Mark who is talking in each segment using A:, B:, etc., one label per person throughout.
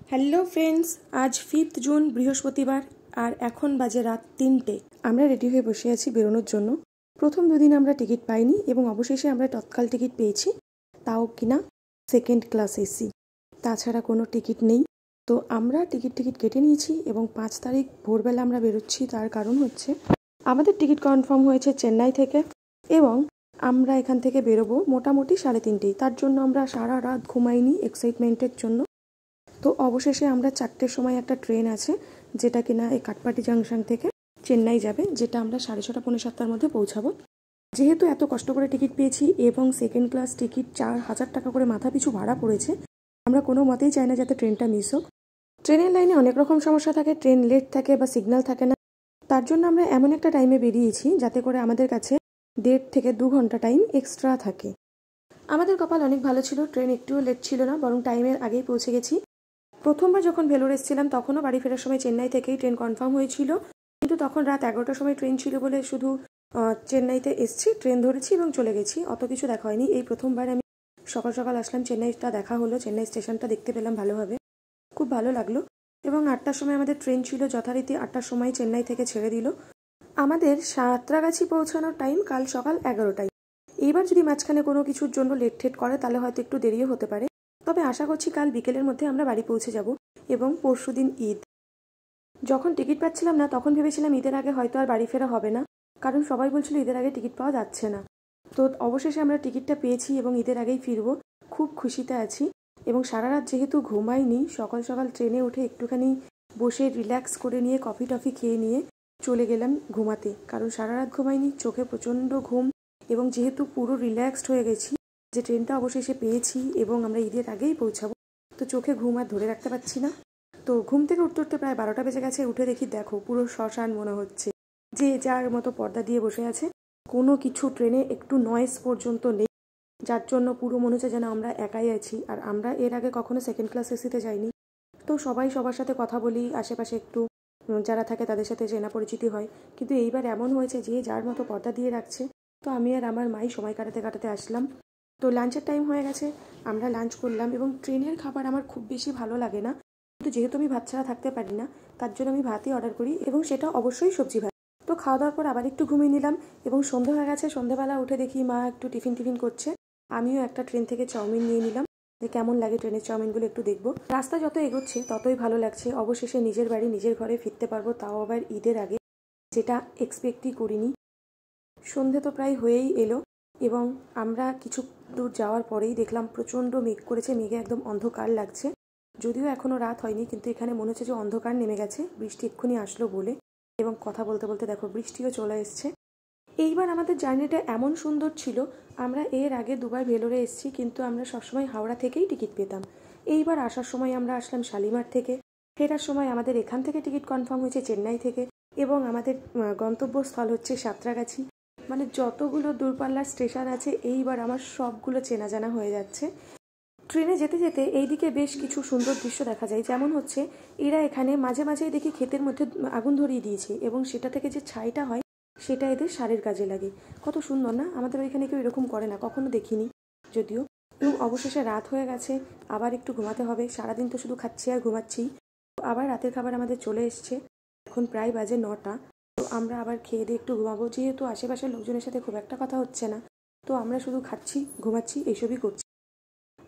A: Hello friends, আজ 5 June বৃহস্পতিবার আর এখন বাজে রাত 3টে। আমরা রেডি হয়ে বসে আছি বেরোনোর জন্য। প্রথম দুদিন আমরা টিকিট পাইনি এবং অবশেষে আমরা তৎকাল টিকিট পেয়েছি, তাও কিনা সেকেন্ড ক্লাস এসি, তাছাড়া কোনো টিকিট নেই। তো আমরা টিকিট কেটে নিয়েছি এবং 5 তারিখ ভোরবেলা আমরা বেরোচ্ছি। তার কারণ হচ্ছে আমাদের টিকিট কনফার্ম হয়েছে চেন্নাই থেকে এবং আমরা এখান থেকে বেরোবো মোটামুটি 3:30। তার জন্য আমরা সারা রাত ঘুমাইনি এক্সাইটমেন্টের জন্য। তো অবশেষে আমরা 4টের সময় একটা ট্রেন আছে যেটা কিনা এই কাটপাটি জাংশন থেকে চেন্নাই যাবে, যেটা আমরা 6:30 পৌনে 7টার মধ্যে পৌঁছাবো। যেহেতু এত কষ্ট করে টিকিট পেয়েছি এবং সেকেন্ড ক্লাস টিকিট 4,000 টাকা করে মাথা পিছু ভাড়া পড়েছে, আমরা কোনো মতেই চাই না যাতে ট্রেনটা মিস হোক। ট্রেনের লাইনে অনেক রকম সমস্যা থাকে, ট্রেন লেট থাকে বা সিগন্যাল থাকে না। তার জন্য আমরা এমন একটা টাইমে বেরিয়েছি যাতে করে আমাদের কাছে 1.5 থেকে 2 ঘন্টা টাইম এক্সট্রা থাকে। আমাদের কপাল অনেক ভালো ছিল, ট্রেন একটুও লেট ছিল না, বরং টাইমের আগেই পৌঁছে গেছি। প্রথমবার যখন ভেলোর এসেছিলাম তখনও বাড়ি ফেরার সময় চেন্নাই থেকেই ট্রেন কনফার্ম হয়েছিল, কিন্তু তখন রাত 11টার সময় ট্রেন ছিল বলে শুধু চেন্নাইতে এসছি, ট্রেন ধরেছি এবং চলে গেছি, অত কিছু দেখা হয়নি। এই প্রথমবার আমি সকাল সকাল আসলাম, চেন্নাইটা দেখা হলো, চেন্নাই স্টেশনটা দেখতে পেলাম ভালোভাবে, খুব ভালো লাগলো। এবং 8টার সময় আমাদের ট্রেন ছিল, যথারীতি 8টার সময় চেন্নাই থেকে ছেড়ে দিল। আমাদের সাঁতরাগাছি পৌঁছানোর টাইম কাল সকাল 11টায়। এইবার যদি মাঝখানে কোনো কিছুর জন্য লেট ঠেট করে তাহলে হয়তো একটু দেরিও হতে পারে, তবে আশা করছি কাল বিকেলের মধ্যে আমরা বাড়ি পৌঁছে যাব। এবং পরশুদিন ঈদ। যখন টিকিট পাচ্ছিলাম না তখন ভেবেছিলাম ঈদের আগে হয়তো আর বাড়ি ফেরা হবে না, কারণ সবাই বলছিল ঈদের আগে টিকিট পাওয়া যাচ্ছে না। তো অবশেষে আমরা টিকিটটা পেয়েছি এবং ঈদের আগেই ফিরবো, খুব খুশিতে আছি। এবং সারা রাত যেহেতু ঘুমাইনি, সকাল সকাল ট্রেনে উঠে একটুখানি বসে রিল্যাক্স করে নিয়ে কফি টফি খেয়ে নিয়ে চলে গেলাম ঘুমাতে, কারণ সারা রাত ঘুমাইনি, চোখে প্রচণ্ড ঘুম। এবং যেহেতু পুরো রিল্যাক্সড হয়ে গেছি যে ট্রেনটা অবশেষে পেয়েছি এবং আমরা ঈদের আগেই পৌঁছাবো, তো চোখে ঘুম আর ধরে রাখতে পারছি না। তো ঘুম থেকে উঠতে উঠতে প্রায় 12টা বেজে গেছে। উঠে দেখি দেখো পুরো শ্মশান মনে হচ্ছে, যে যার মতো পর্দা দিয়ে বসে আছে, কোনো কিছু ট্রেনে একটু নয়েজ পর্যন্ত নেই, যার জন্য পুরো মনে হচ্ছে যেন আমরা একাই আছি। আর আমরা এর আগে কখনো সেকেন্ড ক্লাস এসিতে যাইনি, তো সবাই সবার সাথে কথা বলি, আশেপাশে একটু যারা থাকে তাদের সাথে চেনা পরিচিতি হয়, কিন্তু এইবার এমন হয়েছে যে যার মতো পর্দা দিয়ে রাখছে। তো আমি আর আমার মাই সময় কাটাতে আসলাম। তো লাঞ্চের টাইম হয়ে গেছে, আমরা লাঞ্চ করলাম। এবং ট্রেনের খাবার আমার খুব বেশি ভালো লাগে না, কিন্তু যেহেতু আমি ভাত ছাড়া থাকতে পারি না, তার জন্য আমি ভাতই অর্ডার করি এবং সেটা অবশ্যই সবজি ভাত। তো খাওয়া দাওয়ার পর আবার একটু ঘুমিয়ে নিলাম এবং সন্ধ্যা হয়ে গেছে। সন্ধ্যাবেলা উঠে দেখি মা একটু টিফিন করছে, আমিও একটা ট্রেন থেকে চাউমিন নিয়ে নিলাম, যে কেমন লাগে ট্রেনের চাউমিনগুলো একটু দেখবো। রাস্তা যত এগোচ্ছে ততই ভালো লাগছে, অবশেষে নিজের বাড়ি নিজের ঘরে ফিরতে পারবো, তাও আবার ঈদের আগে, যেটা এক্সপেক্টই করিনি। সন্ধে তো প্রায় হয়েই এলো এবং আমরা কিছু দূর যাওয়ার পরেই দেখলাম প্রচণ্ড মেঘ করেছে, মেঘে একদম অন্ধকার লাগছে। যদিও এখনও রাত হয়নি, কিন্তু এখানে মনে হচ্ছে যে অন্ধকার নেমে গেছে, বৃষ্টি এক্ষুনি আসলো বলে। এবং কথা বলতে বলতে দেখো বৃষ্টিও চলে এসছে। এইবার আমাদের জার্নিটা এমন সুন্দর ছিল, আমরা এর আগে দুবার ভেলোরে এসেছি, কিন্তু আমরা সবসময় হাওড়া থেকেই টিকিট পেতাম। এইবার আসার সময় আমরা আসলাম শালিমার থেকে, ফেরার সময় আমাদের এখান থেকে টিকিট কনফার্ম হয়েছে চেন্নাই থেকে, এবং আমাদের গন্তব্যস্থল হচ্ছে সাঁতরাগাছি। মানে যতগুলো দূরপাল্লার স্টেশন আছে এইবার আমার সবগুলো চেনা জানা হয়ে যাচ্ছে। ট্রেনে যেতে যেতে এইদিকে বেশ কিছু সুন্দর দৃশ্য দেখা যায়, যেমন হচ্ছে এরা এখানে মাঝে মাঝেই দেখি ক্ষেতের মধ্যে আগুন ধরিয়ে দিয়েছে এবং সেটা থেকে যে ছাইটা হয় সেটা এদের সারের কাজে লাগে। কত সুন্দর না? আমাদের ওইখানে কেউ এরকম করে না, কখনো দেখিনি যদিও। এবং অবশেষে রাত হয়ে গেছে, আবার একটু ঘুমাতে হবে, সারাদিন তো শুধু খাচ্ছি আর ঘুমাচ্ছি। আবার রাতের খাবার আমাদের চলে এসছে, এখন প্রায় বাজে 9টা। তো আমরা আবার খেয়ে দিয়ে একটু ঘুমাবো, যেহেতু আশেপাশের লোকজনের সাথে খুব একটা কথা হচ্ছে না, তো আমরা শুধু খাচ্ছি ঘুমাচ্ছি এইসবই করছি।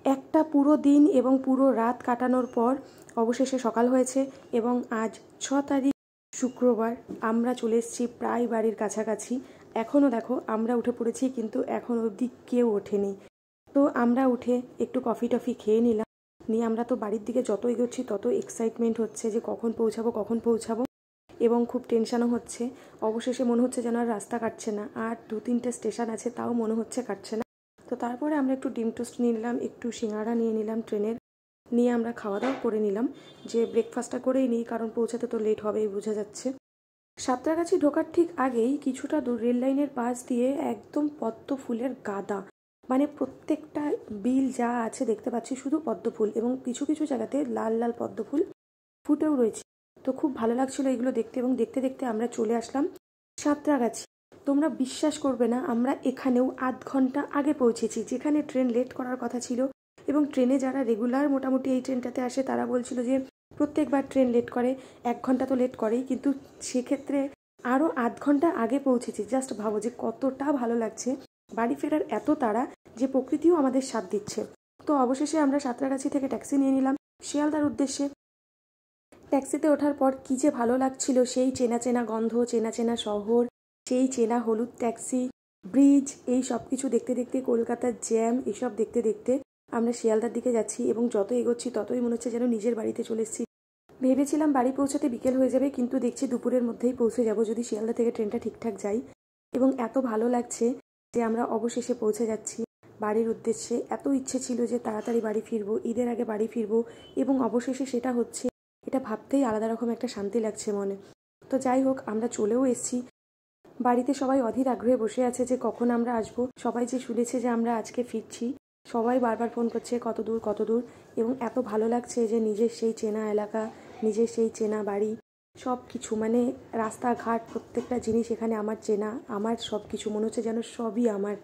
A: একটা পুরো দিন এবং পুরো রাত কাটানোর পর অবশেষে সকাল হয়েছে এবং আজ 6 তারিখ শুক্রবার আমরা চলে এসেছি প্রায় বাড়ির কাছাকাছি। এখনও দেখো আমরা উঠে পড়েছি, কিন্তু এখন অবধি কেউ ওঠেনি। তো আমরা উঠে একটু কফি টফি খেয়ে নিলাম, নিয়ে আমরা তো বাড়ির দিকে যত এগোচ্ছি তত এক্সাইটমেন্ট হচ্ছে যে কখন পৌঁছাবো এবং খুব টেনশানও হচ্ছে। অবশেষে মনে হচ্ছে যেন আর রাস্তা কাটছে না, আর 2-3টে স্টেশন আছে তাও মনে হচ্ছে কাটছে না। তো তারপরে আমরা একটু ডিম টোস্ট নিয়ে নিলাম, একটু সিঙ্গাড়া নিয়ে নিলাম ট্রেনের, নিয়ে আমরা খাওয়া দাওয়া করে নিলাম, যে ব্রেকফাস্টটা করেই নিই, কারণ পৌঁছাতে তো লেট হবেই বোঝা যাচ্ছে। সাঁতরাগাছি ঢোকার ঠিক আগেই কিছুটা দূর রেল লাইনের পাশ দিয়ে একদম পদ্ম ফুলের গাদা, মানে প্রত্যেকটা বিল যা আছে দেখতে পাচ্ছি শুধু পদ্ম ফুল, এবং কিছু কিছু জায়গাতে লাল লাল পদ্ম ফুল ফুটেও রয়েছে। তো খুব ভালো লাগছিল এগুলো দেখতে, এবং দেখতে দেখতে আমরা চলে আসলাম সাঁতরাগাছি। তোমরা বিশ্বাস করবে না, আমরা এখানেও আধ ঘন্টা আগে পৌঁছেছি, যেখানে ট্রেন লেট করার কথা ছিল এবং ট্রেনে যারা রেগুলার মোটামুটি এই ট্রেনটাতে আসে তারা বলছিল যে প্রত্যেকবার ট্রেন লেট করে, 1 ঘন্টা তো লেট করেই, কিন্তু সেক্ষেত্রে আরও আধ ঘন্টা আগে পৌঁছেছি। জাস্ট ভাবো যে কতটা ভালো লাগছে। বাড়ি ফেরার এত তাড়া যে প্রকৃতিও আমাদের সাথ দিচ্ছে। তো অবশেষে আমরা সাঁতরাগাছি থেকে ট্যাক্সি নিয়ে নিলাম শিয়ালদার উদ্দেশ্যে। ট্যাক্সিতে ওঠার পর কী যে ভালো লাগছিল, সেই চেনা চেনা গন্ধ, চেনা চেনা শহর, সেই চেনা হলুদ ট্যাক্সি, ব্রিজ, এই সব কিছু দেখতে দেখতে, কলকাতার জ্যাম, এসব দেখতে দেখতে আমরা শিয়ালদার দিকে যাচ্ছি এবং যত এগোচ্ছি ততই মনে হচ্ছে যেন নিজের বাড়িতে চলে এসেছি। ভেবেছিলাম বাড়ি পৌঁছাতে বিকেল হয়ে যাবে, কিন্তু দেখছি দুপুরের মধ্যেই পৌঁছে যাব যদি শিয়ালদা থেকে ট্রেনটা ঠিকঠাক যাই। এবং এত ভালো লাগছে যে আমরা অবশেষে পৌঁছে যাচ্ছি বাড়ির উদ্দেশ্যে। এত ইচ্ছে ছিল যে তাড়াতাড়ি বাড়ি ফিরবো, ঈদের আগে বাড়ি ফিরবো, এবং অবশেষে সেটা হচ্ছে। এটা ভাবতেই আলাদা রকম একটা শান্তি লাগছে মনে। তো যাই হোক, আমরা চলেও এসেছি। বাড়িতে সবাই অধীর আগ্রহে বসে আছে যে কখন আমরা আসবো। সবাই যে শুনেছে যে আমরা আজকে ফিরছি, সবাই বারবার ফোন করছে কত দূর কত দূর। এবং এত ভালো লাগছে যে নিজের সেই চেনা এলাকা, নিজের সেই চেনা বাড়ি, সব কিছু, মানে রাস্তাঘাট, প্রত্যেকটা জিনিস এখানে আমার চেনা, আমার সব কিছু মনে হচ্ছে যেন সবই আমার।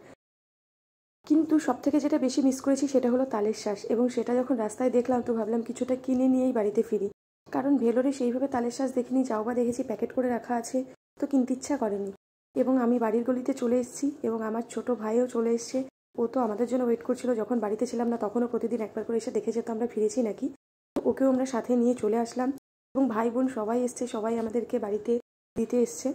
A: কিন্তু সবথেকে যেটা বেশি মিস করেছি সেটা হলো তালের শ্বাস, এবং সেটা যখন রাস্তায় দেখলাম তো ভাবলাম কিছুটা কিনে নিয়েই বাড়িতে ফিরি। কারণ ভেলোরে সেইভাবে তালের শ্বাস দেখিনি, যাও বা দেখেছি প্যাকেট করে রাখা আছে, তো কিনতে ইচ্ছা করেনি। এবং আমি বাড়ির গলিতে চলে এসেছি এবং আমার ছোট ভাইও চলে এসছে। ও তো আমাদের জন্য ওয়েট করছিল, যখন বাড়িতে ছিলাম না তখনও প্রতিদিন একবার করে এসে দেখে যেত আমরা ফিরেছি নাকি। ওকেও আমরা সাথে নিয়ে চলে আসলাম এবং ভাই বোন সবাই এসছে, সবাই আমাদেরকে বাড়িতে দিতে এসছে।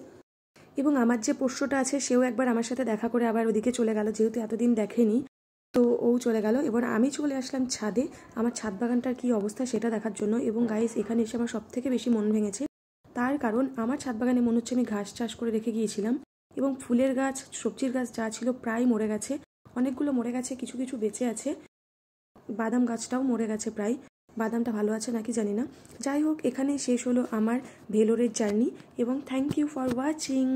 A: এবং আমার যে পোষ্যটা আছে সেও একবার আমার সাথে দেখা করে আবার ওদিকে চলে গেল, যেহেতু এতদিন দেখেনি, তো ও চলে গেল। এবার আমি চলে আসলাম ছাদে, আমার ছাদ বাগানটার কী অবস্থা সেটা দেখার জন্য। এবং গাইস, এখানে এসে আমার সব থেকে বেশি মন ভেঙেছে, তার কারণ আমার ছাদ বাগানে মনে হচ্ছে আমি ঘাস চাষ করে রেখে গিয়েছিলাম, এবং ফুলের গাছ, সবজির গাছ যা ছিল প্রায় মরে গেছে, অনেকগুলো মরে গেছে, কিছু কিছু বেঁচে আছে। বাদাম গাছটাও মরে গেছে প্রায়, বাদামটা ভালো আছে নাকি জানি না। যাই হোক, এখানেই শেষ হলো আমার ভেলোরের জার্নি, এবং থ্যাংক ইউ ফর ওয়াচিং।